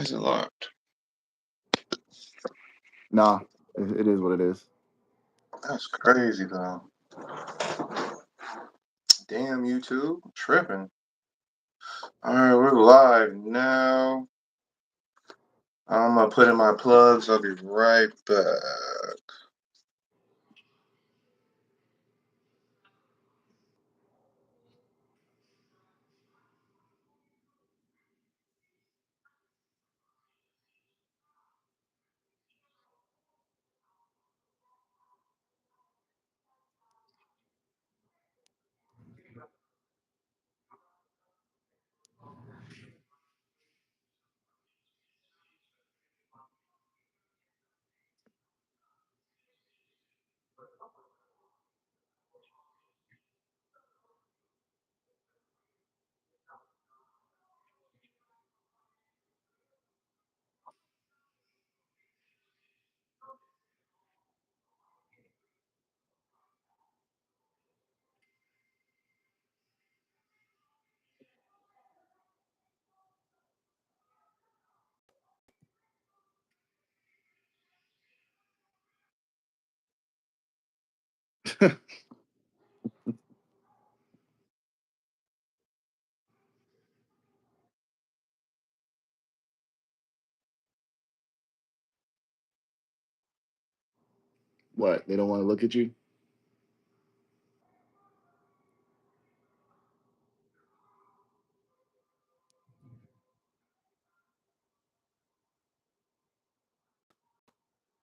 is it locked? Nah, it is what it is. That's crazy though. Damn, YouTube, tripping. All right, we're live now. I'm gonna put in my plugs. I'll be right back. What? They don't want to look at you?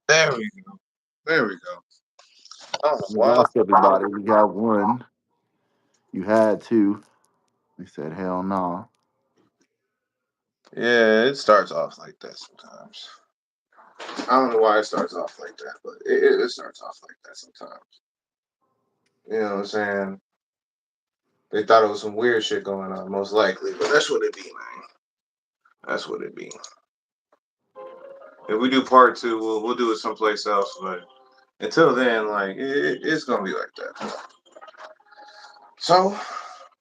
There we go. There we go. I don't know You why. lost everybody. You got one. You had two. They said, hell no. Yeah, it starts off like that sometimes. I don't know why it starts off like that, but it starts off like that sometimes. You know what I'm saying? They thought it was some weird shit going on, most likely, but that's what it be, man. That's what it be. If we do part two, we'll do it someplace else. But until then, like it's gonna be like that. So,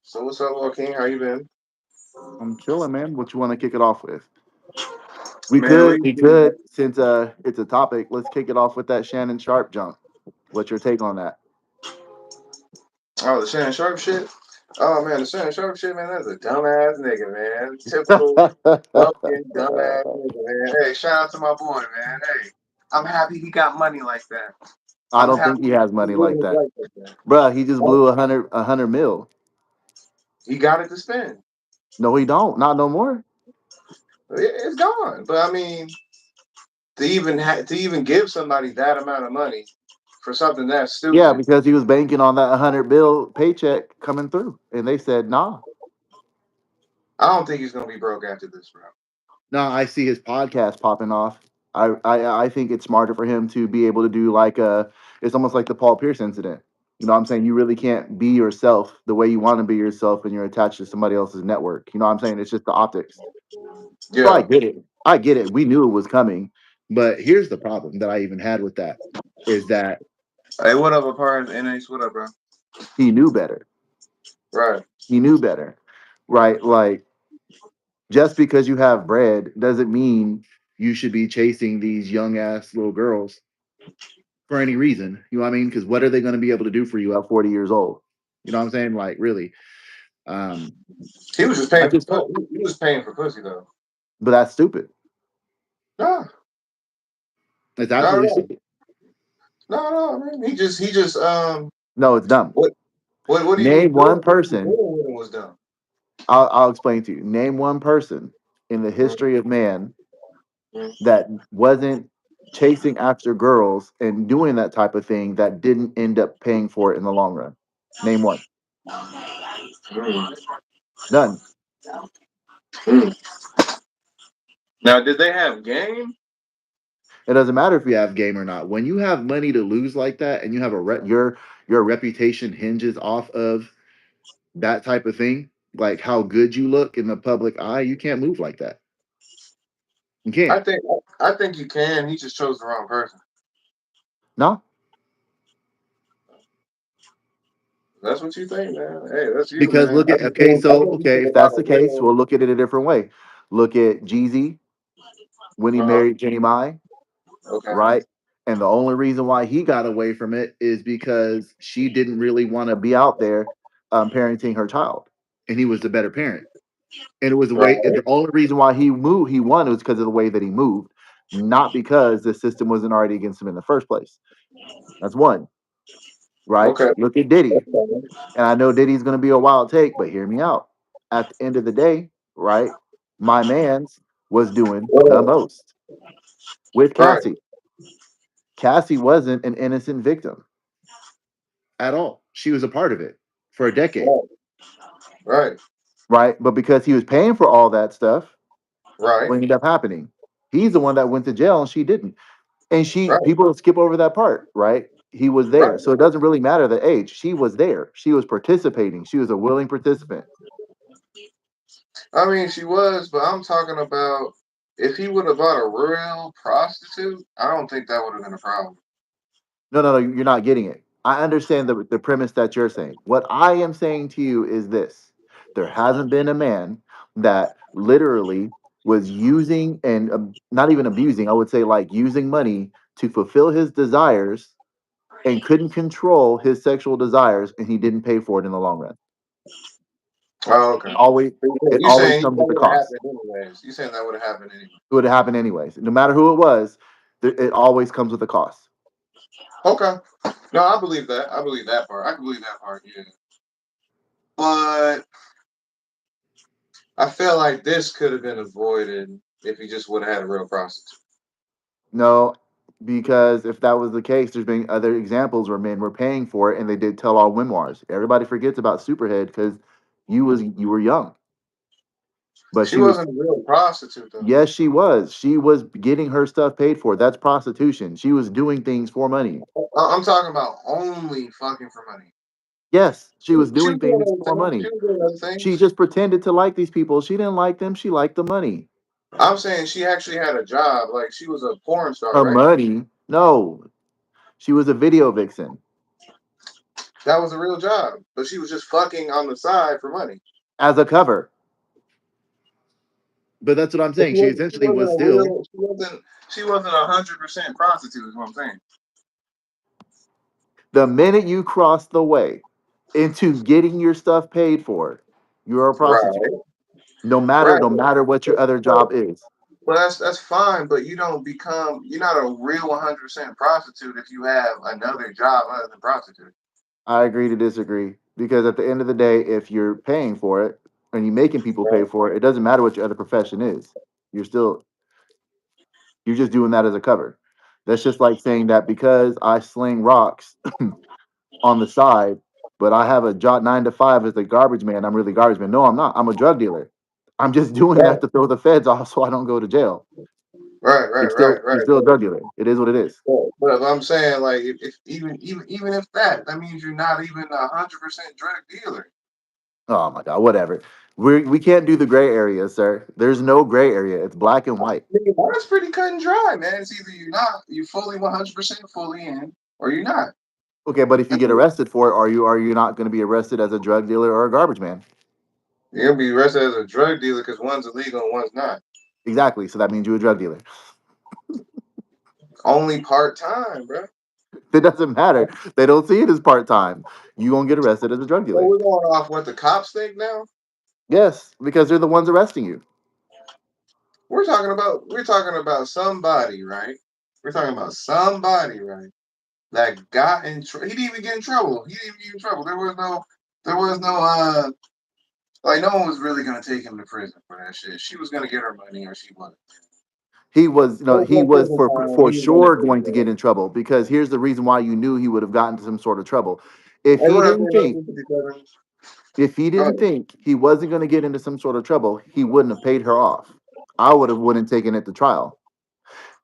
so what's up, Joaquin? How you been? I'm chilling, man. What you want to kick it off with? We Man, could, we could, since it's a topic, let's kick it off with that Shannon Sharp jump. What's your take on that? oh, the Shannon Sharp shit. Oh man, the Shannon Sharp shit, man. That's a dumbass nigga, man. Typical fucking dumbass nigga, man. Hey, shout out to my boy, man. Hey, I'm happy he got money like that. I I'm don't happy think he has he's money living like his that. life like that. Bruh, he just Oh, blew a hundred mil. he got it to spend. No, he don't. Not no more. It's gone. But I mean, to even give somebody that amount of money for something that Yeah, stupid, because he was banking on that 100 bill paycheck coming through, and they said nah. I don't think he's gonna be broke after this, bro. No, I see his podcast popping off. I think it's smarter for him to be able to do like a. It's almost like the Paul Pierce incident. You know what I'm saying? You really can't be yourself the way you want to be yourself when you're attached to somebody else's network. You know what I'm saying? It's just the optics. So I Yeah. get it. I get it. We knew it was coming. But here's the problem that I even had with that is that Hey, what up, Apart? NH, what up, bro? he knew better. Right. He knew better. Right? Like just because you have bread doesn't mean you should be chasing these young ass little girls for any reason. You know what I mean? Because what are they going to be able to do for you at 40 years old? You know what I'm saying? Like really. Um, He was just I paying for just, he was paying for pussy though. but that's stupid. No, It's no, absolutely no, stupid. no, no, man. He just No, it's dumb. what what do you mean? Name one person. Dealing with him was dumb. I'll explain to you. Name one person in the Mm, history of man mm, that wasn't chasing after girls and doing that type of thing that didn't end up paying for it in the long run. Name one. mm, None. mm. Now, did they have game? It doesn't matter if you have game or not. When you have money to lose like that, and you have your reputation hinges off of that type of thing, like how good you look in the public eye, you can't move like that. You I can't. think I think you can. He just chose the wrong person. No, That's what you think, man. Hey, that's you, because man. look at okay, I so think he's okay, doing if a lot that's of the case, real. we'll look at it a different way. Look at Jeezy. when he Uh-huh. married Jenny Mai, Okay. right? And the only reason why he got away from it is because she didn't really want to be out there parenting her child, and he was the better parent. And it was the way. Right. The only reason why he moved, he won, was because of the way that he moved, not because the system wasn't already against him in the first place. That's one, right? Okay. Look at Diddy, Okay. and I know Diddy's going to be a wild take, but hear me out. At the end of the day, right? My man's was doing the Yeah. most with Right. Cassie. Cassie wasn't an innocent victim at all. She was a part of it for a decade, Right. Right. right? But because he was paying for all that stuff, Right. what ended up happening? He's the one that went to jail and she didn't. And she, Right. people skip over that part, right? He was there. Right. So it doesn't really matter the age. She was there. She was participating. She was a willing participant. I mean, she was, but I'm talking about if he would have bought a real prostitute, I don't think that would have been a problem. No, no, no, you're not getting it. I understand the premise that you're saying. What I am saying to you is this: there hasn't been a man that literally was using and not even abusing, I would say like using money to fulfill his desires and couldn't control his sexual desires and he didn't pay for it in the long run. Oh, okay. Always, it You always saying that comes with a would have cost. happened anyways? You saying that would have happened anyway? It would have happened anyways. No matter who it was, it always comes with a cost. Okay. No, I believe that. I believe that part. I can believe that part. Yeah. But I feel like this could have been avoided if he just would have had a real prostitute. No, because if that was the case, there's been other examples where men were paying for it and they did tell all memoirs. Everybody forgets about Superhead because you were young, but She she was. wasn't a real prostitute though. Yes, she was. She was getting her stuff paid for. That's prostitution. She was doing things for money. I'm talking about only fucking for money. Yes, she was She doing was doing things other for things. She money. was doing other She things. just pretended to like these people. She didn't like them. She liked the money. I'm saying she actually had a job. Like she was a porn star, Her right? money? No, she was a video vixen That was a real job. But she was just fucking on the side for money. as a cover. But that's what I'm But saying. She she essentially wasn't was a still. real. She wasn't 100% prostitute. Is what I'm saying. The minute you cross the way into getting your stuff paid for, you're a prostitute. Right. No Right. matter what your other But, job is. but that's fine. But you don't become. You're not a real 100% prostitute if you have another job other than prostitute. I agree to disagree because at the end of the day, if you're paying for it and you're making people pay Right. for it, it doesn't matter what your other profession is. You're still you're just doing that as a cover. That's just like saying that because I sling rocks on the side, but I have a job 9 to 5 as a garbage man. I'm really garbage man. No, I'm not. I'm a drug dealer. I'm just doing that Right. to throw the feds off so I don't go to jail. Right. Right. Right. You're Right. still a drug dealer. It is what it is. But I'm saying, like, if even if that means you're not even 100% drug dealer. Oh my god, whatever. We can't do the gray area, sir. There's no gray area. It's black and white. Nigga, that's pretty cut and dry, man. It's either you fully 100% fully in, or you're not. Okay, but if you I get mean, arrested for it, are you not going to be arrested as a drug dealer or a garbage man? you'll be arrested as a drug dealer because one's illegal and one's not. Exactly. So that means you're a drug dealer. Only part time, bro. It doesn't matter. They don't see it as part time. You gonna get arrested as a drug So dealer. we're going off what the cops think now. Yes, because they're the ones arresting you. We're talking about somebody, right? We're talking about somebody, right? That got in trouble. He didn't even get in trouble. He didn't even get in trouble. There was no like no one was really gonna take him to prison for that shit. She was gonna get her money or she wasn't. He was, There was he no was prison time. for He was gonna sure get going to get there. in trouble because here's the reason why you knew he would have gotten into some sort of trouble. If They he weren't didn't doing no think, 57. if he Go didn't ahead. think he wasn't going to get into some sort of trouble, he wouldn't have paid her off. I would have wouldn't taken it to trial.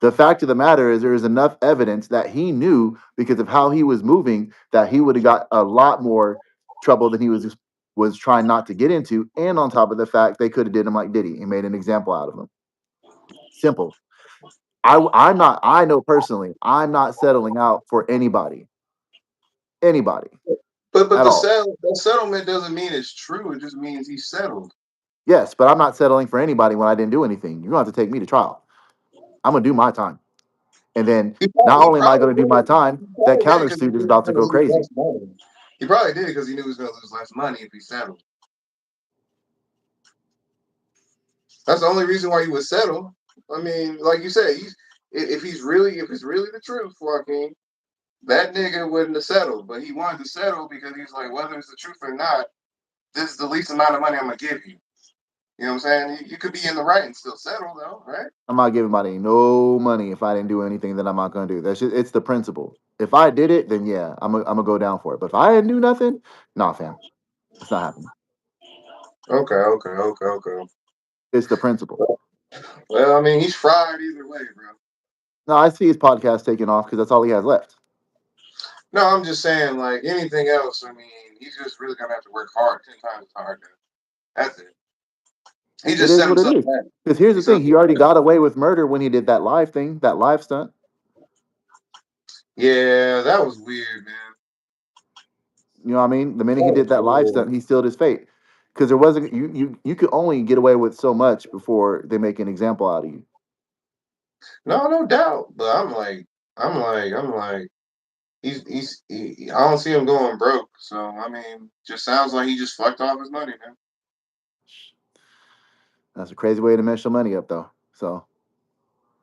The fact of the matter is there is enough evidence that he knew because of how he was moving that he would have got a lot more trouble than he was trying not to get into. And on top of the fact they could have did him like Diddy and made an example out of him. Simple. I'm not. I know personally, I'm not settling out for anybody But at all. the settlement doesn't mean it's true. It just means he settled. Yes, but I'm not settling for anybody when I didn't do anything. You're going to have to take me to trial. I'm gonna do my time. And then He not probably, he only am I probably gonna do did my it. time, He that probably did it because he countersuit knew is he was about to going to go lose crazy. less money. He probably did it because he knew he was going to lose less money if he settled. That's the only reason why he would settle. I mean, like you said, if it's really the truth, Joaquin, that nigga wouldn't have settled. But he wanted to settle because he's like, whether it's the truth or not, this is the least amount of money I'm gonna give you. You know what I'm saying? You could be in the right and still settle, though, right? I'm not giving money no money if I didn't do anything that I'm not gonna do. That's just, it's the principle. If I did it, then yeah, I'm gonna go down for it. But if I didn't do nothing, nah, fam, it's not happening. Okay. It's the principle. Well, I mean, he's fried either way, bro. No, I see his podcast taking off because that's all he has left. No, I'm just saying, like anything else. I mean, he's just really gonna have to work hard, 10 times harder. That's it. He It just is set what it himself is. back. Because here's He the set thing: he himself already back. got away with murder when he did that live thing, that live stunt. Yeah, that was weird, man. You know what I mean? The minute he That did was that live weird. stunt, he sealed his fate. Because there wasn't you could only get away with so much before they make an example out of you. No, no doubt. But I'm like, I don't see him going broke. So I mean, just sounds like he just fucked off his money, man. That's a crazy way to mess your money up, though. So,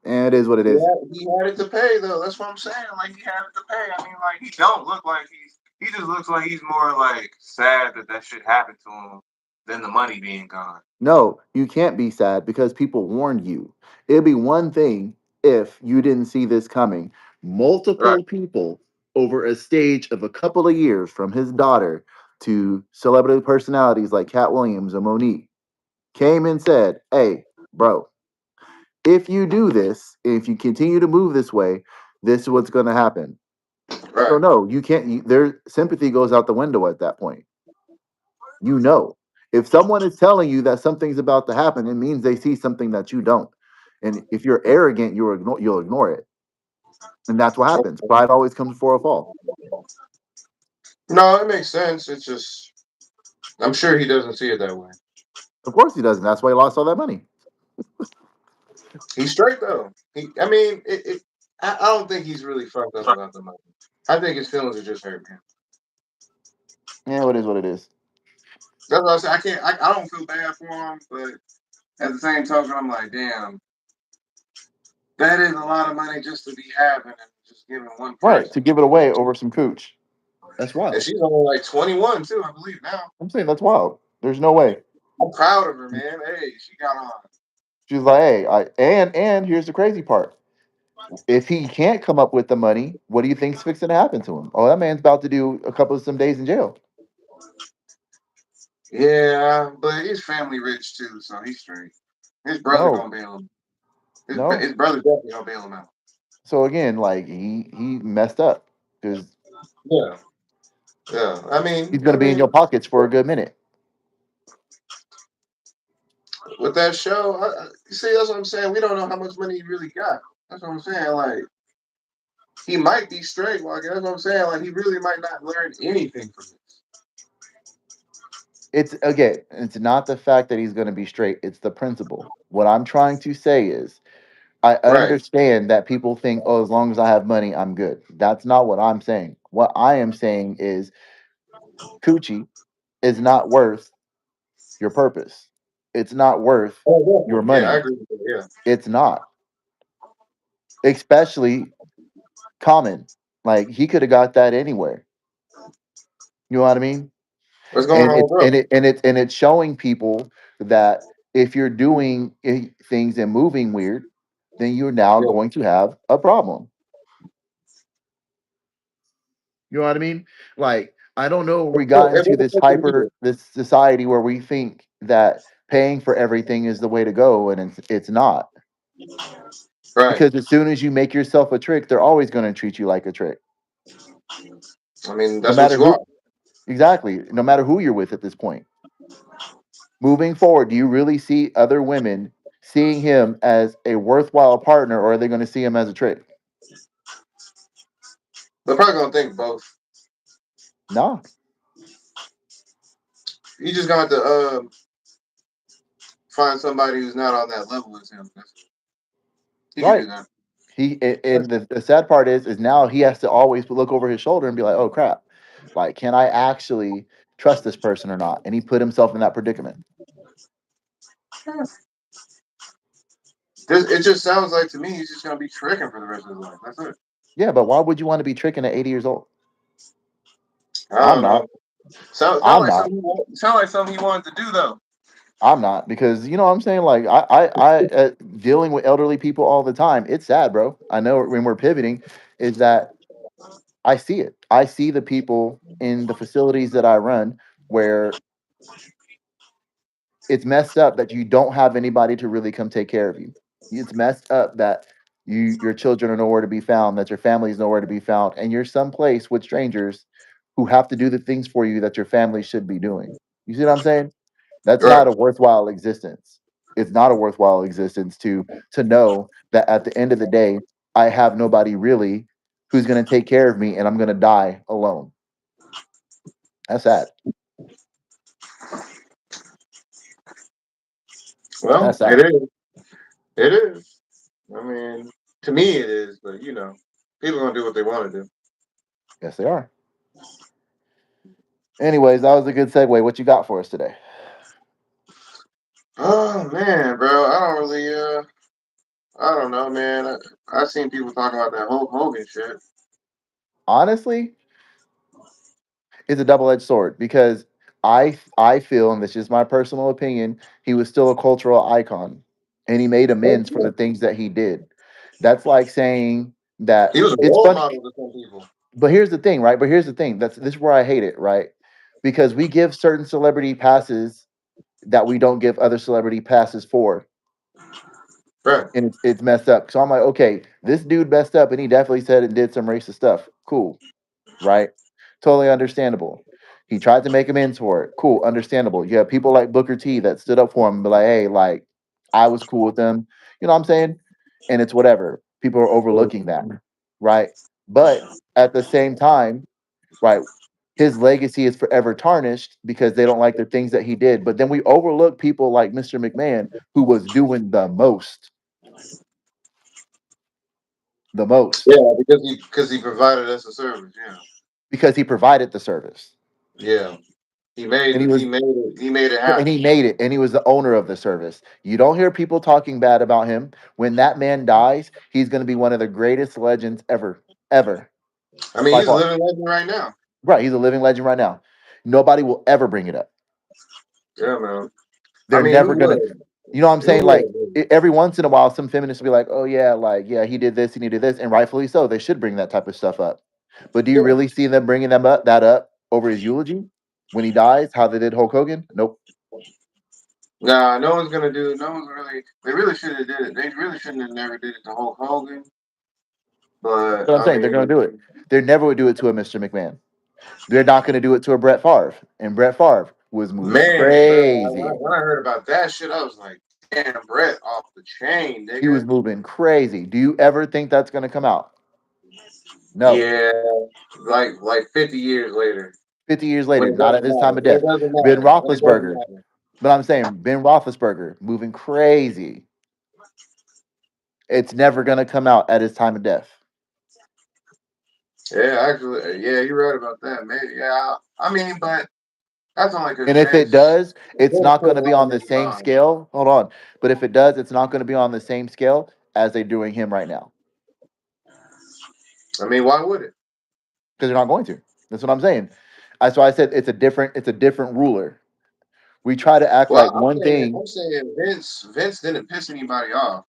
and it is what it is. He had it to pay though. That's what I'm saying. Like he had it to pay. I mean, like he don't look like he's. He just looks like he's more like sad that that shit happened to him than the money being gone. No, you can't be sad because people warned you. It'd be one thing if you didn't see this coming. Right. Multiple people over a stage of a couple of years, from his daughter to celebrity personalities like Cat Williams and Monique, came and said, "Hey, bro, if you do this, if you continue to move this way, this is what's going to happen." So Right. no, you can't. Their sympathy goes out the window at that point. You know, if someone is telling you that something's about to happen, it means they see something that you don't. And if you're arrogant, you'll ignore it, and that's what happens. Pride always comes before a fall. No, it makes sense. It's just I'm sure he doesn't see it that way. Of course he doesn't. That's why he lost all that money. He's straight though. I mean, I don't think he's really fucked up about the money. I think his feelings are just hurt, man. Yeah, it is what it is. That's what I say. I can't. I don't feel bad for him, but at the same token, I'm like, damn, that is a lot of money just to be having and just giving one Right, person. to give it away over some cooch. That's And wild. she's only like 21 too, I believe now. I'm saying that's wild. There's no way. I'm proud of her, man. Hey, she got on. She's like, hey, and here's the crazy part. If he can't come up with the money, what do you think's fixing to happen to him? Oh, that man's about to do a couple of some days in jail. Yeah, but his family rich too, so he's straight. His brother No, gonna bail him. no. His brother definitely gonna bail him out. So again, like he messed up because Yeah, yeah. he's going to be in your pockets for a good minute. with that show, you see, that's what I'm saying. We don't know how much money he really got. That's what I'm saying. Like he might be straight. Like that's what I'm saying. Like he really might not learn anything from this. It's again, it's not the fact that he's going to be straight. It's the principle. What I'm trying to say is, I Right. understand that people think, oh, as long as I have money, I'm good. That's not what I'm saying. What I am saying is, coochie is not worth your purpose. It's not worth Oh, your definitely. Yeah, I money. agree with that. Yeah. It's not, especially common. Like he could have got that anywhere. You know what I mean? What's going And on, it's bro? and it's showing people that if you're doing things and moving weird, then you're now Yeah. going to have a problem. You know what I mean? Like I don't know. We got It into was this supposed to be. this society where we think that paying for everything is the way to go, and it's not. Right. Because as soon as you make yourself a trick, they're always going to treat you like a trick, I mean, no that's what matter you are. who. Exactly, no matter who you're with at this point. Moving forward, do you really see other women seeing him as a worthwhile partner, or are they going to see him as a trick? They're probably gonna think both. No. You just gonna have to find somebody who's not on that level as him. He could do Right. that. And the sad part is now he has to always look over his shoulder and be like, oh crap, like can I actually trust this person or not? And he put himself in that predicament. It just sounds like to me he's just gonna be tricking for the rest of his life. That's it. Yeah, but why would you want to be tricking at 80 years old? I I'm don't not. know. Sound I'm like not. something. Sound like something he wanted to do though. I'm not because you know what I'm saying. Like dealing with elderly people all the time. It's sad, bro. I know when we're pivoting, is that I see it. I see the people in the facilities that I run where it's messed up that you don't have anybody to really come take care of you. It's messed up that your children are nowhere to be found, that your family is nowhere to be found, and you're someplace with strangers who have to do the things for you that your family should be doing. You see what I'm saying? That's Right. not a worthwhile existence. It's not a worthwhile existence to know that at the end of the day, I have nobody really who's going to take care of me, and I'm going to die alone. That's sad. Well, That's it sad. is. It is. I mean, to me it is, but people are gonna do what they want to do. Yes, they are. Anyways, that was a good segue. What you got for us today? Oh man, bro, I don't really. I don't know, man. I seen people talking about that Hulk Hogan shit. Honestly, it's a double-edged sword because I feel, and this is my personal opinion, he was still a cultural icon, and he made Oh, amends for the yeah. things that he did. That's like saying that He was a it's role funny, model to some people. but here's the thing, right? But here's the thing. That's this is where I hate it, right? Because we give certain celebrity passes that we don't give other celebrity passes for, Right. and it's messed up. So I'm like, okay, this dude messed up, and he definitely said and did some racist stuff. Cool, right? Totally understandable. He tried to make amends for it. Cool, understandable. You have people like Booker T that stood up for him and be like, hey, like, I was cool with them. You know what I'm saying? And it's whatever. People are overlooking that, right? But at the same time, right, his legacy is forever tarnished because they don't like the things that he did. But then we overlook people like Mr. McMahon, who was doing the most, Yeah, because he provided us a service. Yeah. because he provided the service. Yeah. And he was He made it and happen. he made it, and he was the owner of the service. You don't hear people talking bad about him. When that man dies, he's going to be one of the greatest legends ever, ever, I mean, by he's a far. living legend right now. Right? He's a living legend right now. Nobody will ever bring it up. Yeah, man. I They're mean, who never gonna. would? You know what I'm Who saying? Like would? every once in a while, some feminists will be like, "Oh yeah, like yeah, he did this and he did this," and rightfully so. They should bring that type of stuff up. But do you Yeah. really see them bringing that up over his eulogy when he dies? How they did Hulk Hogan? Nope. Nah, no one's gonna do. No one's really. They really should have did it. They really shouldn't have never did it to Hulk Hogan. That's But what I'm I saying. They're mean, gonna do it. They never would do it to a Mr. McMahon. They're not going to do it to a Brett Favre. And Brett Favre was moving man, bro, crazy. when I heard about that shit, I was like, damn, Brett off the chain, He was nigga. moving crazy. Do you ever think that's going to come out? No. Yeah, like 50 years later, 50 years when later, it not at doesn't this time matter. of When it death. doesn't Ben matter. When it doesn't Roethlisberger. matter. But I'm saying Ben Roethlisberger moving crazy. It's never going to come out at his time of death. Yeah, actually, yeah, you're right about that, man. Yeah, I mean, but that's only because And if it does, it's Vince not put going a to be lot of on the niggas same on. scale. Hold on. But if it does, it's not going to be on the same scale as they're doing him right now. I mean, why would it? Because they're not going to. That's what I'm saying. That's why I said it's a different ruler. We try to act Well, like one thing. I'm saying Vince didn't piss anybody off.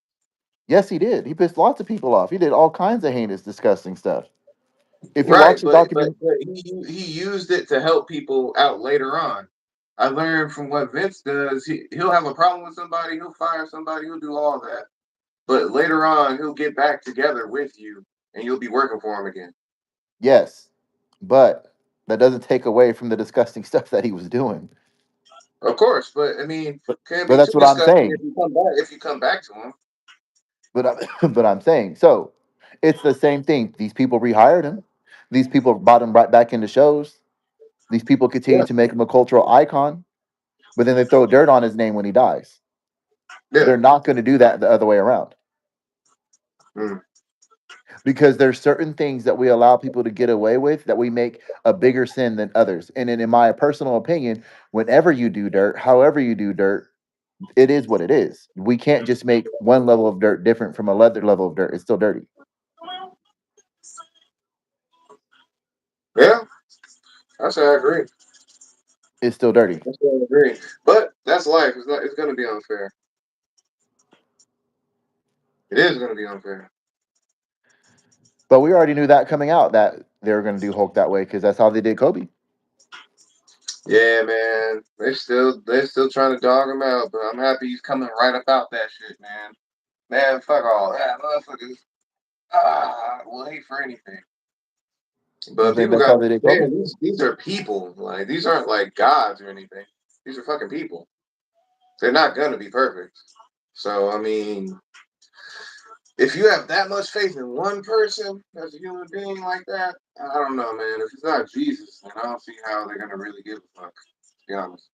Yes, he did. He pissed lots of people off. He did all kinds of heinous, disgusting stuff. If you Right, watch the document, but he used it to help people out later on. I learned from what Vince does. He'll have a problem with somebody, he'll fire somebody, he'll do all that. But later on, he'll get back together with you, and you'll be working for him again. yes, but that doesn't take away from the disgusting stuff that he was doing. Of course, but I mean, But can't but be that's too what I'm disgusting if saying. you come back. If you come back to him, But I'm saying so. It's the same thing. These people rehired him. These people brought him right back into shows. These people continue yeah, to make him a cultural icon. But then they throw dirt on his name when he dies. yeah, They're not going to do that the other way around. Mm. Because there's certain things that we allow people to get away with that we make a bigger sin than others. And in my personal opinion, whenever you do dirt, however you do dirt, it is what it is. We can't just make one level of dirt different from another level of dirt. It's still dirty. Yeah, I say I agree. It's still dirty. I say I agree. But that's life. It's not. It's gonna be unfair. It is gonna be unfair. But we already knew that coming out that they were going to do Hulk that way because that's how they did Kobe. Yeah, man. They're still trying to dog him out, but I'm happy he's coming right about that shit, man. Man, fuck all that, motherfuckers. Will hate for anything. I'm But saying people that's got how to they did Kobe. understand these are people. Like these aren't like gods or anything. These are fucking people. They're not gonna be perfect. So I mean, if you have that much faith in one person as a human being like that, I don't know, man. If it's not Jesus, then I don't see how they're gonna really give a fuck. To be honest.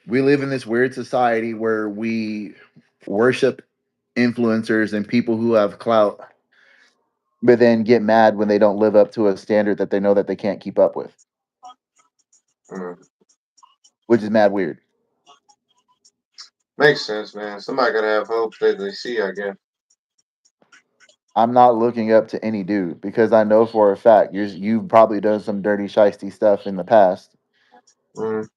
We live in this weird society where we worship influencers and people who have clout, but then get mad when they don't live up to a standard that they know that they can't keep up with, Mm. which is mad weird. Makes sense, man. Somebody gotta have hope that they see, I guess. I'm not looking up to any dude because I know for a fact you've probably done some dirty, shisty stuff in the past. Mm.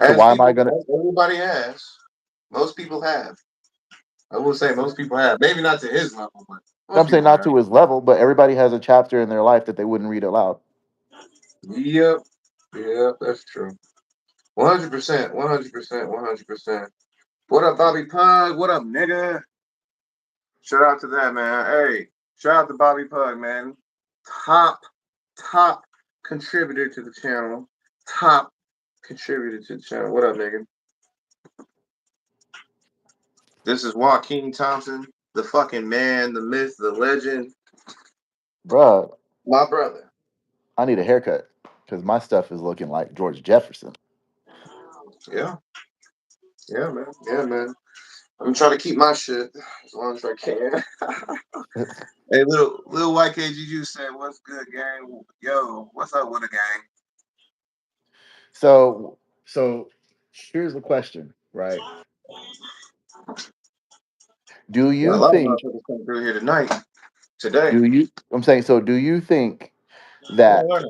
So As why am I gonna? as everybody has. Most people have. I will say most people have. Maybe not to his level, but I'm most saying people not have. to his level, but everybody has a chapter in their life that they wouldn't read aloud. Yep. Yep, that's true. 100%, 100%, 100%. What up, Bobby Pug? What up, nigga? Shout out to that, man. Hey, shout out to Bobby Pug, man. Top, top contributor to the channel. Top contributor to the channel. What up, nigga? This is Joaquin Thompson, the fucking man, the myth, the legend, Bruh, my brother. I need a haircut because my stuff is looking like George Jefferson. Yeah, yeah, man. Yeah, man. I'm trying to keep my shit as long as I can. Hey, little YKGU said, "What's good, gang? Yo, what's up with the gang?" So here's the question, right? Do Got a you lot of think motherfuckers coming through here tonight, today. do you I'm saying so do you think that Yeah,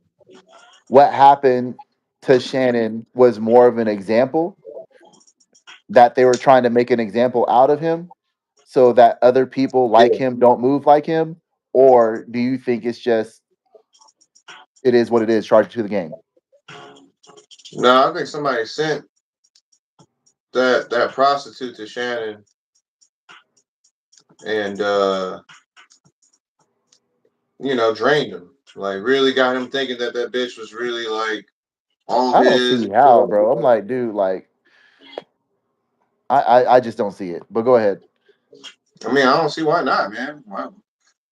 what happened to Shannon was more of an example that they were trying to make an example out of him so that other people like yeah. him don't move like him, or do you think it's just it is what it is, charged to the game? No, I think somebody sent that prostitute to Shannon and drained him. Like really got him thinking that that bitch was really like all I don't his see and shit how, like bro. I'm that. like, dude, like I just don't see it. But go ahead. I mean, I don't see why not, man. Wow.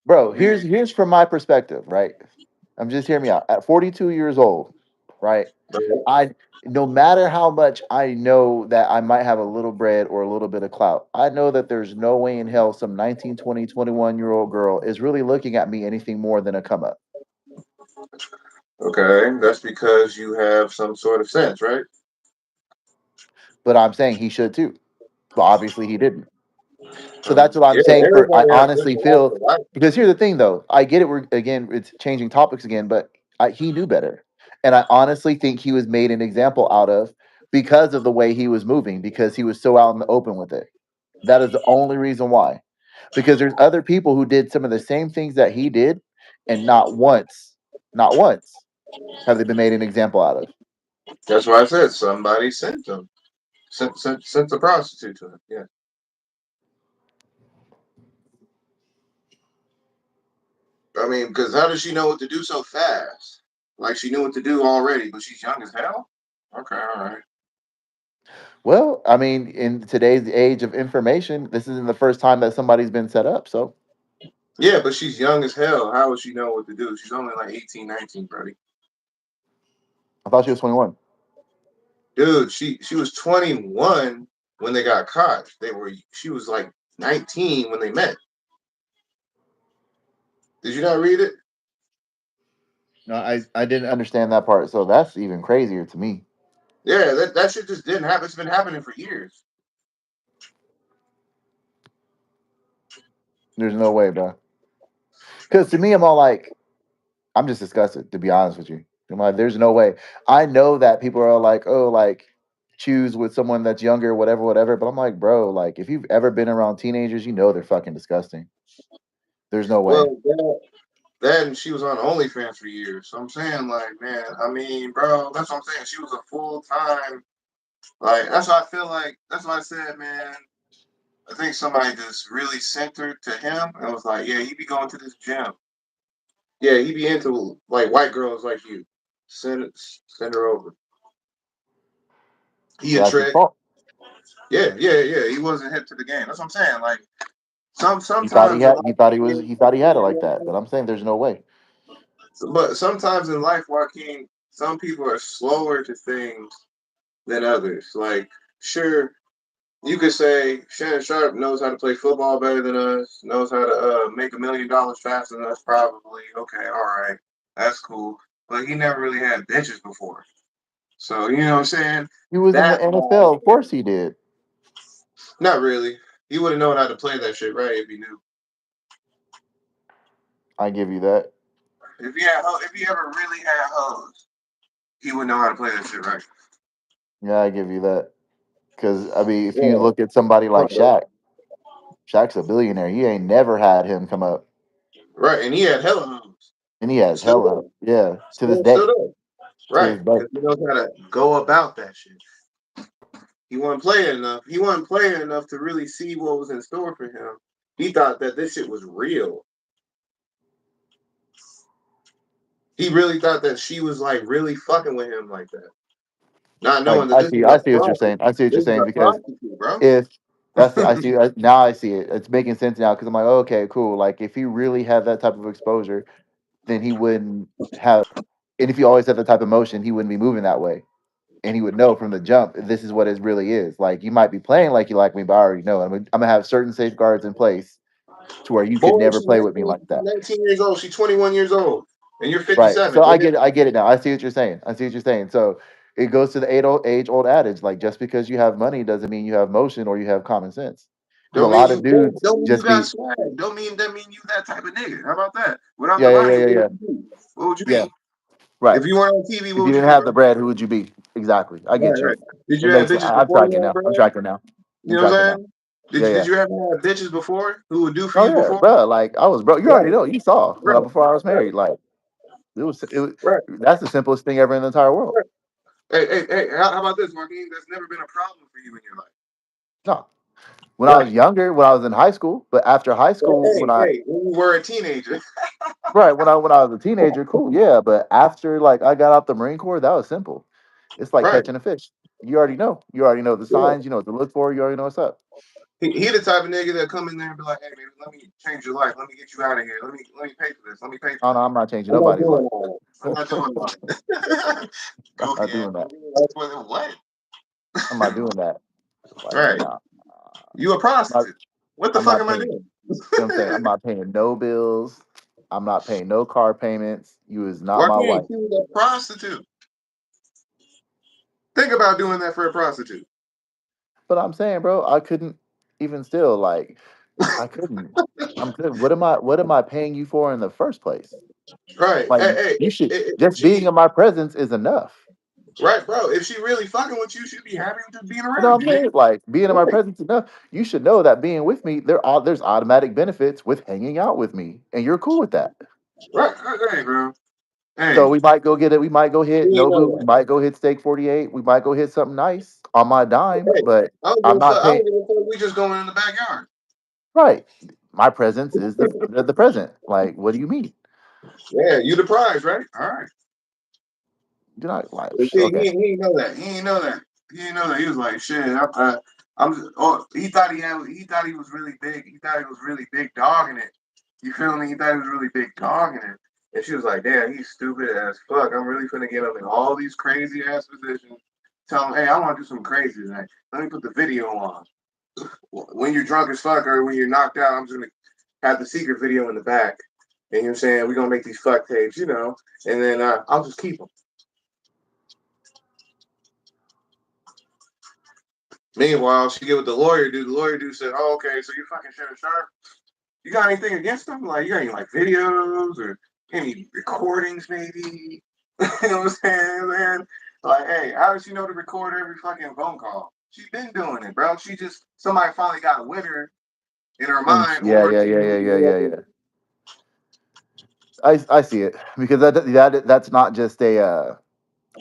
Bro, I mean, here's from my perspective, right? I'm just hear me out. At 42 years old, right? I no matter how much I know that I might have a little bread or a little bit of clout, I know that there's no way in hell some 19, 20, 21-year old girl is really looking at me anything more than a come up. okay, that's because you have some sort of sense, right? But I'm saying he should too. But obviously he didn't. So that's what I'm Yeah, saying. For I everybody has honestly different walks feel of life. because here's the thing, though. I get it. We're again, it's changing topics again, but he knew better, and I honestly think he was made an example out of because of the way he was moving, because he was so out in the open with it. That is the only reason why. Because there's other people who did some of the same things that he did, and not once, have they been made an example out of. That's why I said somebody sent them. Sent the prostitute to him. Yeah. I mean, because how does she know what to do so fast? Like she knew what to do already, but she's young as hell. Okay, all right. Well, I mean, in today's age of information, this isn't the first time that somebody's been set up. So Yeah, but she's young as hell. How would she know what to do? She's only like 18, 19, buddy. I thought she was 21. Dude, she was 21 when they got caught. She was like 19 when they met. Did you not read it? No, I didn't understand that part. So that's even crazier to me. Yeah, that shit just didn't happen. It's been happening for years. There's no way, bro. Because to me, I'm all like, I'm just disgusted, to be honest with you. I'm like, there's no way. I know that people are like, oh, like, choose with someone that's younger, whatever, whatever. But I'm like, bro, like, if you've ever been around teenagers, you know they're fucking disgusting. There's no way. Well, then she was on OnlyFans for years. So I'm saying, like, man, I mean, bro, that's what I'm saying. She was a full time, like, that's why I feel like, that's why I said, man, I think somebody just really sent her to him and was like, yeah, he be going to this gym. Yeah, he be into, like, white girls like you. Send her over. He So a that's his trick. fault. Yeah. He wasn't hip to the game. That's what I'm saying. Like, He thought he sometimes in had, life, he thought he had it like that. But I'm saying there's no way. but sometimes in life, Joaquin, some people are slower to things than others. Like, sure, you could say Shannon Sharp knows how to play football better than us, knows how to make $1 million faster than us, probably. Okay, all right, that's cool. But he never really had bitches before. So, you know what I'm saying? He was in the That's why, NFL. Of course he did. not really. He would have known how to play that shit, right? If he knew. I give you that. If he ever really had hoes, he would know how to play that shit, right? Yeah, I give you that. Because, I mean, if you Yeah. look at somebody like Right. Shaq's a billionaire. He ain't never had him come up. Right. And he had hella hoes. And he has Still hella, does. yeah, to this Still day. does. To Right. this day. Because he knows how to go about that shit. He wasn't playing enough. He wasn't playing enough to really see what was in store for him. He thought that this shit was real. He really thought that she was like really fucking with him like that. Not Like knowing that this is I a see what you're prostitute. saying. I see what you're This is saying a because prostitute, bro. if that's I see now I see it. It's making sense now because I'm like, okay, cool. Like if he really had that type of exposure, then he wouldn't have. And if he always had that type of motion, he wouldn't be moving that way. And he would know from the jump this is what it really is. Like you might be playing like you like me, but I already know. I'm gonna have certain safeguards in place to where you could Boy, never she's play with me 19, like she's that. 19 years old. She's 21 years old. And you're Right. 57, So I nigga. get it. I get it now. I see what you're saying. I see what you're saying. So it goes to the age old adage like just because you have money doesn't mean you have motion or you have common sense. Because a lot of dudes Don't mean you just got be swag. Don't mean that mean you that type of nigga. How about that? Without yeah the yeah money, yeah yeah what yeah would you be? What would you yeah be? right. If you weren't on TV, If what you would you didn't be, have the bro? bread, who would you be? Exactly. I get you. Right. Did It you have makes bitches I'm before you tracking had now. I'm bread? tracking now. You I'm know what tracking I'm now. saying? Yeah Did yeah. you ever have bitches before who would do for Oh you yeah, before? bro. Like I was bro. You already Right. know. You saw when I Right. before I was Right. married. Like it was. Right. That's the simplest thing ever in the entire world. Right. Hey, how about this, Joaquin? That's never been a problem for you in your life. No. When I was Right. younger, when I was in high school, but after high school, When you were a teenager. right when I was a teenager, cool, yeah. But after like I got out the Marine Corps, that was simple. It's like Right. catching a fish. You already know. You already know the Yeah. signs. You know what to look for. You already know what's up. He the type of nigga that come in there and be like, hey, baby, let me change your life. Let me get you out of here. Let me pay for this. Let me pay for Oh no, this. I'm not changing I'm not nobody's doing life. all that. I'm I'm not doing all that. Go not ahead. doing that. That's what? I'm not doing that. Like Right. nah. You a I'm not, prostitute. What the I'm fuck not am I paying. doing? You know what I'm saying? I'm not paying no bills. I'm not paying no car payments. You is not Why my can't wife. you be a prostitute? Think about doing that for a prostitute. But I'm saying, bro, I couldn't even still like I couldn't. I'm good. What am I paying you for in the first place? Right. Like Hey, you should if just being she in my presence is enough. right, bro. If she really fucking with you, she'd be happy with just being You know around what I'm you, nigga. saying? Like being in my Right. presence is enough. You should know that being with me, there's automatic benefits with hanging out with me, and you're cool with that. Right. Hey, bro. Hey, So we might go get it. We might go hit you ain't know Nobu. We that. might go hit Steak 48. We might go hit something nice on my dime. Hey, But I don't give I'm a not fuck. I paying. don't give a fuck. We just going in the backyard. Right. My presence is the present. Like, what do you mean? Yeah, you the prize, right? All right. You're not like But see, okay. he ain't know that. He ain't know that. He ain't know that. He was like, shit. I'm. Oh, he thought he had. He thought he was really big. He thought he was really big dogging it. You feel me? He thought he was really big dogging it. And she was like, damn, he's stupid as fuck. I'm really finna get him in all these crazy ass positions. Tell him, hey, I want to do some crazy tonight. Let me put the video on. when you're drunk as fuck or when you're knocked out, I'm just gonna have the secret video in the back. And you know what I'm saying? We're gonna make these fuck tapes, and then I'll just keep them. Meanwhile, she get with the lawyer dude. The lawyer dude said, "Oh, okay, so you fucking Shannon Sharp. You got anything against them? Like, you got any like videos or any recordings, maybe? You know what I'm saying, man? Like, hey, how does she know to record every fucking phone call? She's been doing it, bro. She just somebody finally got with her in her And mind, yeah, or yeah, she yeah, yeah, knew yeah, yeah, whatever. yeah. I see it because that's not just a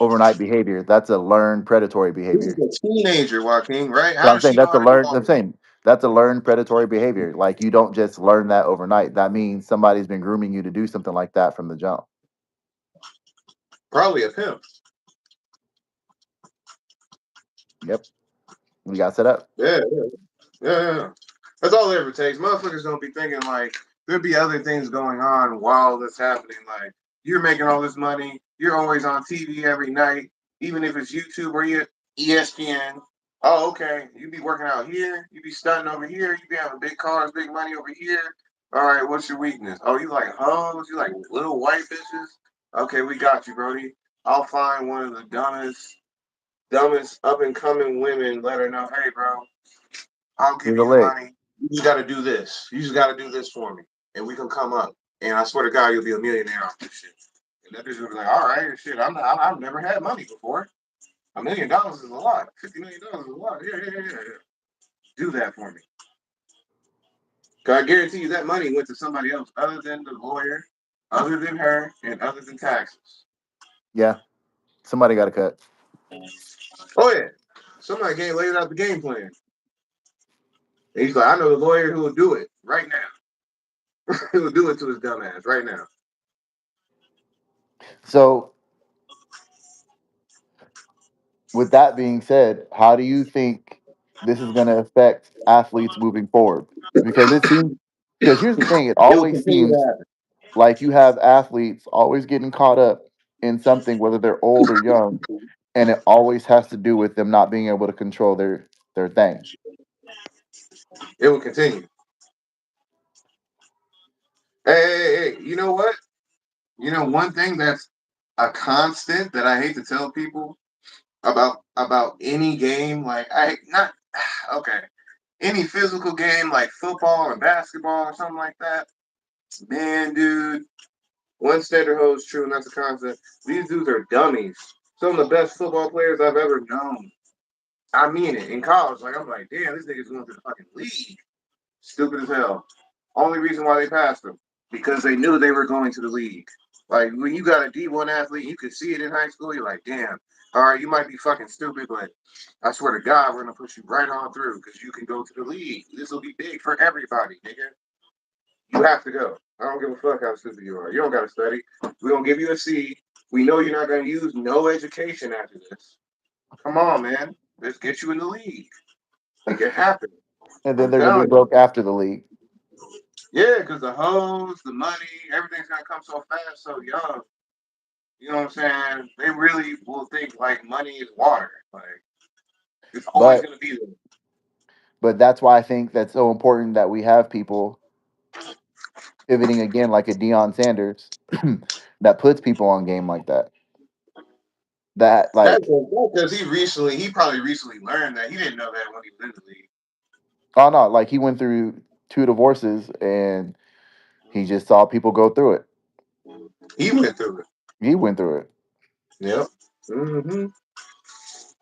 overnight behavior. That's a learned predatory This is behavior. a teenager, Joaquin, right? So How I'm does saying she know that's how a to do learned. all I'm this? saying that's a learned predatory behavior. Like you don't just learn that overnight. That means somebody's been grooming you to do something like that from the jump. Probably a pimp. Yep, we got set up. Yeah, yeah, yeah, yeah. That's all it ever takes. Motherfuckers don't be thinking like there'd be other things going on while that's happening. Like you're making all this money, you're always on TV every night, even if it's YouTube or ESPN. Oh, okay. You be working out here, you be stunting over here, you be having big cars, big money over here. All right, what's your weakness? Oh, you like hoes, you like little white bitches. Okay, we got you, Brody. I'll find one of the dumbest up and coming women. Let her know, hey, bro, I'll give Here's a you the lick. money. You just got to do this. You just got to do this for me, and we can come up. And I swear to God, you'll be a millionaire off this shit. And that bitch will be like, all right, shit. I've never had money before. $1 million is a lot. $50 million is a lot. Yeah, yeah, yeah, yeah. Do that for me. Cause I guarantee you that money went to somebody else other than the lawyer, other than her, and other than taxes. Yeah, somebody got a cut. Oh yeah, somebody laid out the game plan. And he's like, I know the lawyer who will do it right now. Who will do it to his dumb ass right now. So with that being said, how do you think this is going to affect athletes moving forward? Because it seems, because here's the thing, it It will always continue to seems happen. like you have athletes always getting caught up in something, whether they're old or young, and it always has to do with them not being able to control their thing. It will continue. Hey, hey, hey, you know what? You know one thing that's a constant that I hate to tell people about any game, like I not okay, any physical game like football or basketball or something like that. Man, dude, one standard holds true, and that's a constant. These dudes are dummies. Some of the best football players I've ever known. I mean it. In college, like I'm like, damn, this nigga's going to the fucking league. Stupid as hell. Only reason why they passed them because they knew they were going to the league. Like when you got a D1 athlete, you could see it in high school. You're like, damn. All right, you might be fucking stupid, but I swear to God, we're gonna push you right on through because you can go to the league. This will be big for everybody, nigga. You have to go. I don't give a fuck how stupid you are. You don't gotta study. We're gonna give you a C. We know you're not gonna use no education after this. Come on, man. Let's get you in the league. Make it happen. And then I'm they're going to be telling you. broke after the league. Yeah, because the hoes, the money, everything's gonna come so fast, so young. You know what I'm saying? They really will think like money is water. Like it's always But gonna be there. that's why I think that's so important that we have people pivoting again like a Deion Sanders that puts people on game like that. That That's like because he probably recently learned that he didn't know that when he was in the league. oh no, like he went through two divorces and he just saw people go through it. He went through it. He went through it. Yep. hmm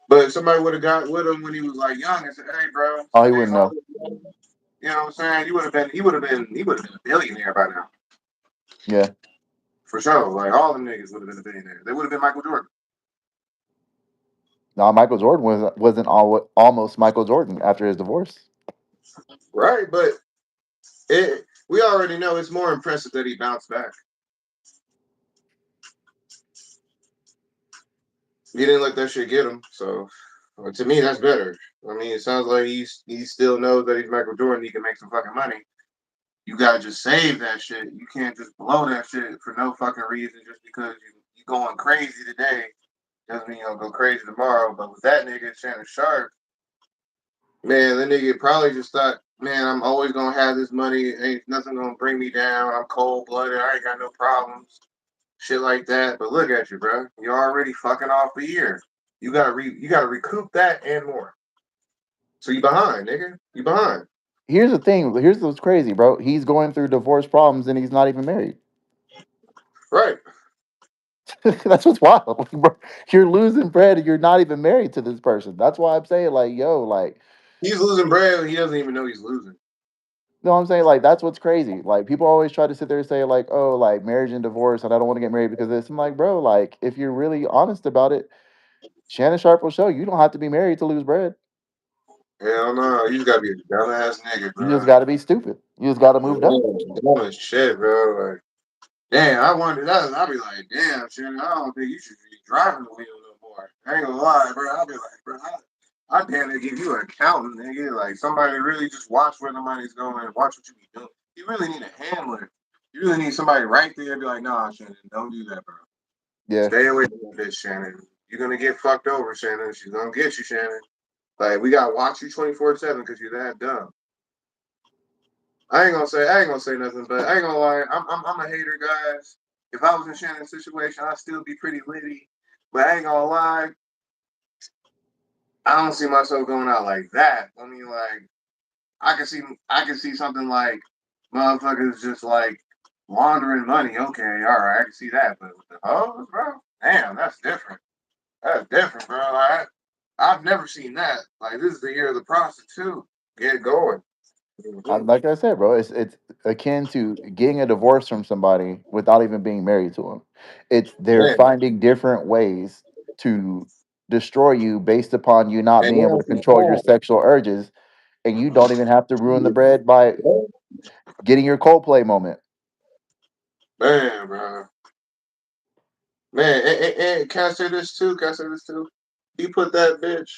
But if somebody would have got with him when he was like young and said, "Hey, bro, Oh, he spend wouldn't all know. this money," you know what I'm saying? He would have been a billionaire by now. Yeah. For sure. Like all the niggas would have been a billionaire. They would have been Michael Jordan. No, Michael Jordan wasn't almost Michael Jordan after his divorce. Right, but we already know it's more impressive that he bounced back. He didn't let that shit get him. So to me, that's better. I mean, it sounds like he still knows that he's Michael Jordan. He can make some fucking money. You gotta just save that shit. You can't just blow that shit for no fucking reason just because you going crazy today doesn't mean you'll go crazy tomorrow. But with that nigga Shannon Sharp, Man, the nigga probably just thought, man, I'm always gonna have this money. Ain't nothing gonna bring me down. I'm cold blooded. I ain't got no problems. Shit like that. But look at you, bro. You're already fucking off a year. You gotta recoup that and more. So you behind, nigga. You behind. Here's the thing. Here's what's crazy, bro. He's going through divorce problems and he's not even married. Right. That's what's wild. Like, bro, you're losing bread and you're not even married to this person. That's why I'm saying, like, yo, like, He's losing bread and he doesn't even know he's losing. you know what I'm saying? Like, that's what's crazy. Like, people always try to sit there and say, like, oh, like, marriage and divorce, and I don't want to get married because of this. I'm like, bro, like, if you're really honest about it, Shannon Sharp will show you don't have to be married to lose bread. Hell no. You just gotta be a dumbass nigga, You just bro. got to be stupid. You just got to move dumb. Dumb as shit, bro. Like, damn, I wonder that. I'll be like, damn, Shannon, I don't think you should be driving the wheel no more. I ain't gonna lie, bro. I'll be like, bro, I damn near give you an accountant, nigga. Like somebody to really just watch where the money's going, watch what you be doing. You really need a handler. You really need somebody right there to be like, nah, Shannon, don't do that, bro. Yeah. Stay away from this, Shannon. You're gonna get fucked over, Shannon. She's gonna get you, Shannon. Like we gotta watch you 24/7 because you're that dumb. I ain't gonna say nothing, but I ain't gonna lie. I'm a hater, guys. If I was in Shannon's situation, I'd still be pretty litty. But I ain't gonna lie, I don't see myself going out like that. I mean, like I can see something like motherfuckers just like laundering money. Okay, all right, I can see that. But with the hoes, bro, damn, that's different. That's different, bro. I've never seen that. Like this is the year of the prostitute. Get going. Mm-hmm. Like I said, bro, it's akin to getting a divorce from somebody without even being married to them. It's they're Man, finding different ways to destroy you based upon you not and being able now to she's control your sexual urges, and you don't even have to ruin the bread by getting your Coldplay moment. man, bro. Man, and can I say this too? Can I say this too? He put that bitch.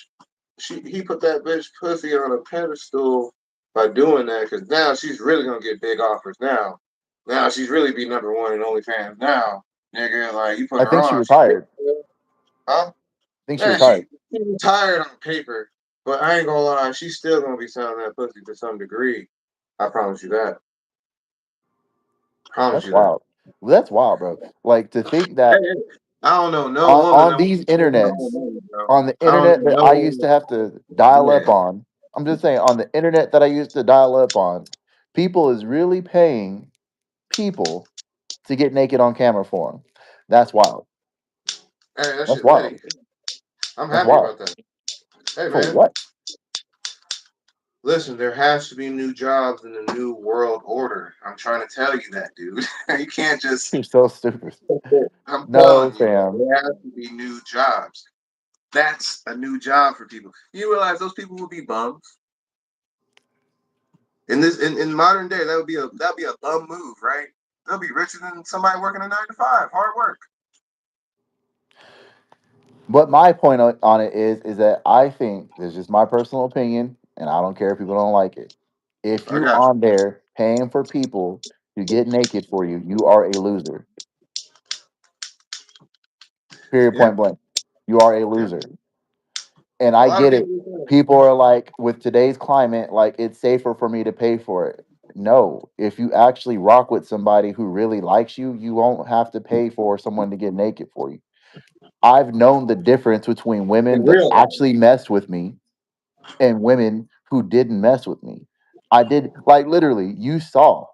He put that bitch pussy on a pedestal by doing that because now she's really gonna get big offers. Now she's really be number one in OnlyFans. Now, nigga, like you put I her think she on, retired. huh? I think she Man, retired. she retired on paper, but I ain't gonna lie, she's still gonna be selling that pussy to some degree. I promise you that. Promise That's you that. wild. That's wild, bro. Like to think Hey, that hey, I don't know no woman on that these wants to spend her own internets, money, bro. on the I don't internet know that no I used to woman. have to dial up Yeah. on. I'm just saying, on the internet that I used to dial up on, people is really paying people to get naked on camera for them. That's wild. Hey, that That's shit litty. wild. I'm That's happy wild. about that. Hey, For man, what? listen, there has to be new jobs in the new world order. I'm trying to tell you that, dude. You can't just. You're so stupid. I'm No, telling you, fam. there has to be new jobs. That's a new job for people. You realize those people will be bums in modern day. That would be a bum move, right? They'll be richer than somebody working a 9 to 5, hard work. But my point on it is that I think this is just my personal opinion, and I don't care if people don't like it. If I you got on there paying for people to get naked for you, you are a loser. Period. you. Yeah, Point blank. You are a yeah. loser. And A I lot of get it. people. People are like, with today's climate, like it's safer for me to pay for it. No, if you actually rock with somebody who really likes you, you won't have to pay for someone to get naked for you. I've known the difference between In women that real life. actually messed with me and women who didn't mess with me. I did, like, literally, you saw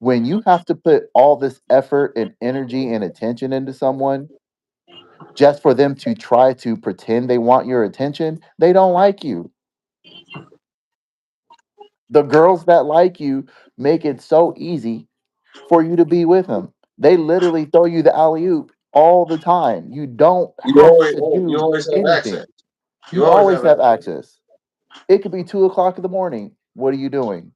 when you have to put all this effort and energy and attention into someone just for them to try to pretend they want your attention, they don't like you. The girls that like you make it so easy for you to be with them. They literally throw you the alley oop all the time. You don't have to You do always have access. anything. You You always always have have access. access. It could be 2 o'clock in the morning. What are you doing?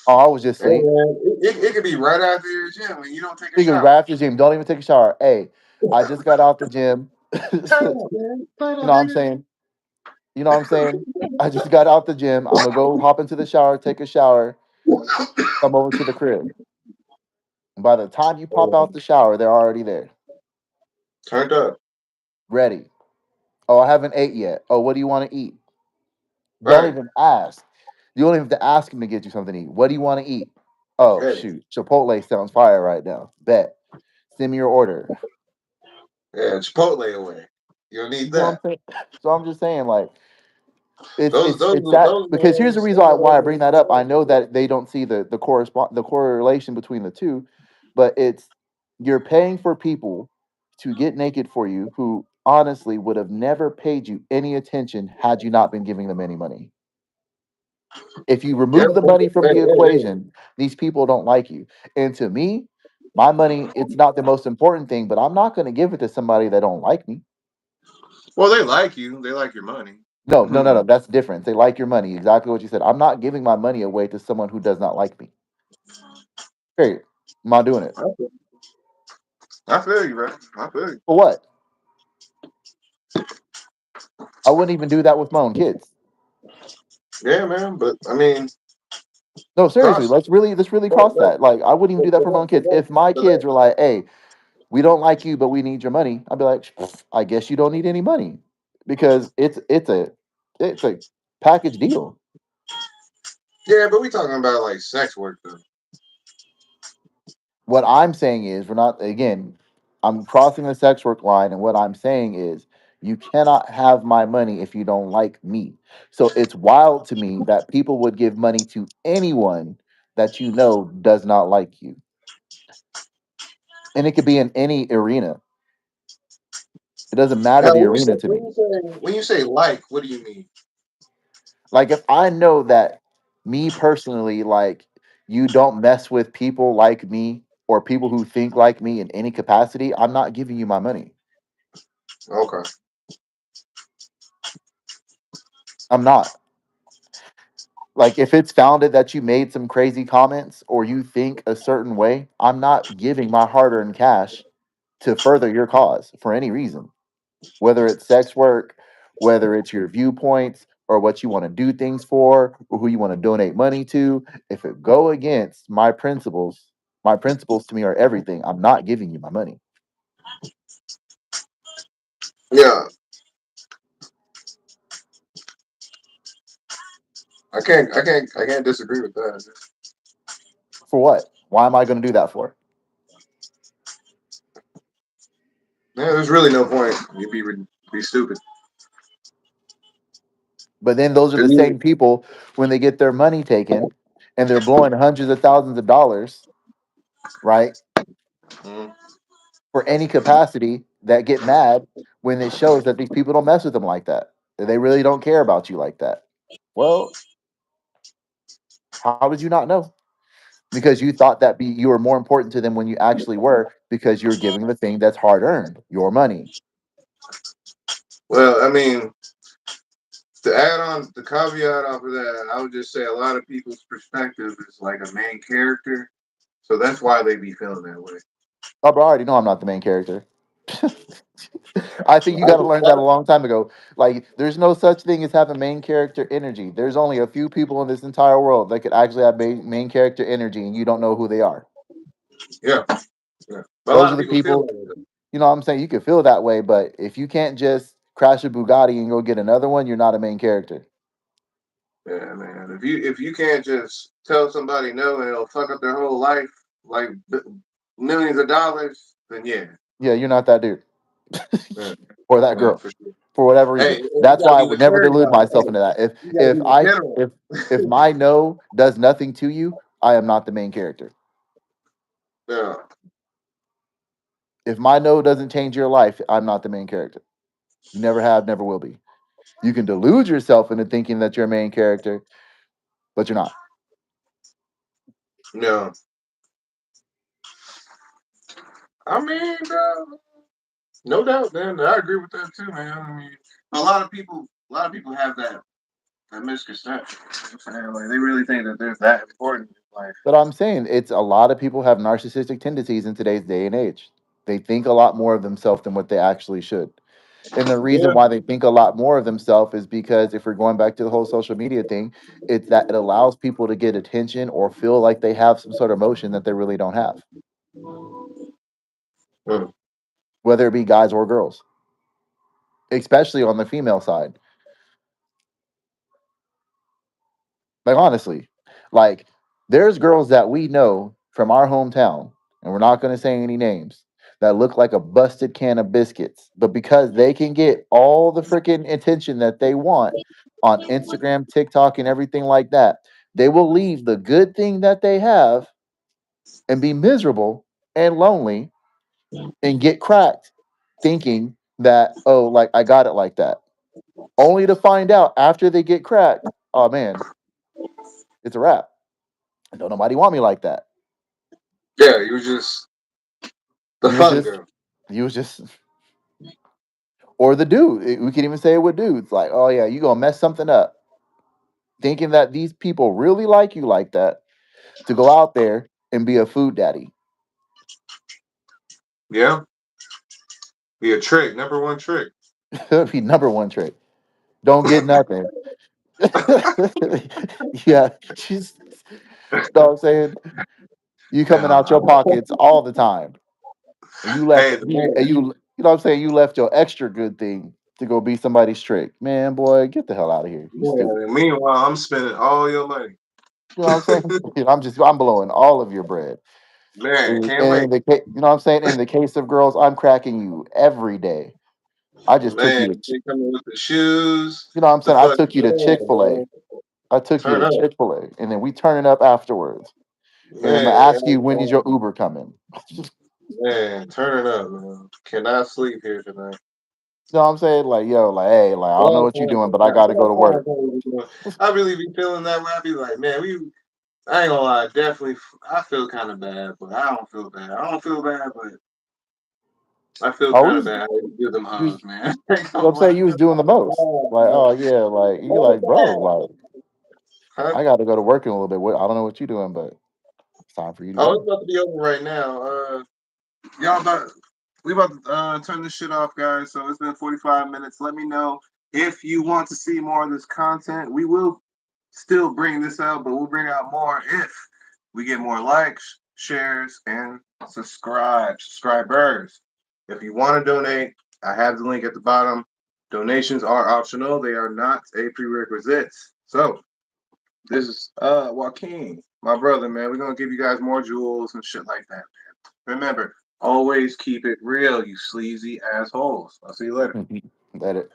Oh, I was just Hey, asleep. man, it could be right after your gym when you don't take a Because shower. right after the gym, don't even take a shower. Hey, I just got out the gym. Turn You up, man. Turn know up, what I'm nigga. saying? You know what I'm saying? I just got out the gym. I'm gonna go hop into the shower, take a shower, come over to the crib. And by the time you pop out the shower, they're already there, Turned up. ready. Oh, I haven't ate yet. Oh, what do you want to eat? Don't Right. even ask. You don't even have to ask them to get you something to eat. What do you want to eat? Oh Hey. shoot, Chipotle sounds fire right now. Bet. Send me your order. Yeah, Chipotle away. You don't You need know what I'm that. saying? So I'm just saying, like, it's Those it's those it's that those because here's the names. reason why I bring that up. I know that they don't see the correlation between the two, but it's you're paying for people to get naked for you who honestly would have never paid you any attention had you not been giving them any money. If you Yeah. remove the money from Hey, the hey, hey. equation, these people don't like you. And to me, my money, it's not the most important thing, but I'm not going to give it to somebody that don't like me. Well, they like you. They like your money. No, no, no, no. That's different. They like your money. Exactly what you said. I'm not giving my money away to someone who does not like me. Period. I'm not doing it. I feel you, bro. I feel you. For what? I wouldn't even do that with my own kids. Yeah, man. But I mean, No, seriously. cross. Let's really But, cross but, that. Like, I wouldn't even do that but, for my that, own kids. If my but that, kids were like, "Hey, we don't like you, but we need your money," I'd be like, "I guess you don't need any money," because it's a package deal. yeah, but we talking about like sex work though. What I'm saying is, we're not, again, I'm crossing the sex work line, and what I'm saying is, you cannot have my money if you don't like me. So it's wild to me that people would give money to anyone that you know does not like you. And it could be in any arena. It doesn't matter Now, the arena to me. when you say like, what do you mean? Like if I know that me personally, like you don't mess with people like me or people who think like me in any capacity, I'm not giving you my money. Okay. I'm not. Like if it's founded that you made some crazy comments or you think a certain way, I'm not giving my hard-earned cash to further your cause for any reason. Whether it's sex work, whether it's your viewpoints or what you want to do things for or who you want to donate money to, if it go against my principles to me are everything. I'm not giving you my money. Yeah, I can't disagree with that. For what? Why am I going to do that for? Yeah, there's really no point. You'd be stupid. But then those are 'Cause the same people when they get their money taken and they're blowing hundreds of thousands of dollars, right? mm, For any capacity that get mad when it shows that these people don't mess with them like that. That they really don't care about you like that. Well, how did you not know? Because you thought that you were more important to them when you actually were because you're giving the thing that's hard earned, your money. well, I mean, to add on the caveat off of that, I would just say a lot of people's perspective is like a main character, so that's why they be feeling that way. Oh, bro, I already know I'm not the main character. I think you I got to just, learn that a long time ago. Like, there's no such thing as having main character energy. There's only a few people in this entire world that could actually have main character energy, and you don't know who they are. yeah, yeah. But a Those lot are of the people feel people, that way though. you know what I'm saying? You can feel that way, but if you can't just crash a Bugatti and go get another one, you're not a main character. Yeah, man. If you can't just tell somebody no and it'll fuck up their whole life, like millions of dollars, then yeah, Yeah, you're not that dude yeah, or that no, girl for sure. for whatever Hey, reason. you That's gotta why I be would with never cherry delude God. myself Hey, into that. you gotta be with general. If my no does nothing to you, I am not the main character. Yeah, If my no doesn't change your life, I'm not the main character. You never have, never will be. You can delude yourself into thinking that you're a main character, but you're not. no. I mean, no doubt, man. I agree with that too, man. I mean, a lot of people have that misconception. You know what I'm saying? Like they really think that they're that important in life. But I'm saying it's a lot of people have narcissistic tendencies in today's day and age. They think a lot more of themselves than what they actually should. And the reason Yeah. why they think a lot more of themselves is because if we're going back to the whole social media thing, it's that it allows people to get attention or feel like they have some sort of emotion that they really don't have, Mm. whether it be guys or girls, especially on the female side. Like honestly, like there's girls that we know from our hometown, and we're not going to say any names, that look like a busted can of biscuits, but because they can get all the freaking attention that they want on Instagram, TikTok, and everything like that, they will leave the good thing that they have and be miserable and lonely and get cracked, thinking that, oh, like I got it like that, only to find out after they get cracked, oh man, it's a wrap. Don't nobody want me like that. Yeah, you were just the You was fun just, girl. you was just, or the dude. We can even say it with dudes. Like, oh yeah, you gonna mess something up, thinking that these people really like you like that, to go out there and be a food daddy. Yeah, be a trick. Number one trick. That'd be number one trick. Don't get nothing. Yeah, she's. Know what I'm saying? You coming out your pockets all the time, and you left, Hey, the and man. you know what I'm saying? You left your extra good thing to go be somebody's trick. Man, boy, get the hell out of here. You stupid. Yeah, meanwhile, I'm spending all your money. You know what I'm saying? I'm blowing all of your bread. Man, can't And wait. in the you know what I'm saying? In the case of girls, I'm cracking you every day. I just took you Man, to, they coming with the shoes, you know what I'm the saying? I fucking took you to Chick-fil-A. I took you turn to up. Chick-fil-A, and then we turning up afterwards. And I'm gonna Man, ask you, when is your Uber coming? You man, turn it up, man. Cannot sleep here tonight. know what I'm saying? Like, yo, like, hey, like, I don't know All what you're kinds doing, of but I crap. gotta go to All work. kinds of doing. I really be feeling that way. I be like, man, I ain't gonna lie, definitely. I feel kind of bad, but I don't feel bad. I don't feel bad, but I feel Oh, kind of we, bad. I give them you, hugs, man. Ain't know what gonna I'm saying? lie. You was doing the most. Like, oh yeah, like you like, bro, like Huh? I gotta go to work in a little bit. I don't know what you're doing, but it's time for you to Oh, it's go. about to be over right now. Y'all about we about to turn this shit off, guys. So it's been 45 minutes. Let me know if you want to see more of this content. We will still bring this out, but we'll bring out more if we get more likes, shares, and subscribers. If you want to donate, I have the link at the bottom. Donations are optional; they are not a prerequisite. So this is Joaquin, my brother, man. We're gonna give you guys more jewels and shit like that. Remember, always keep it real, you sleazy assholes. I'll see you later. Let it.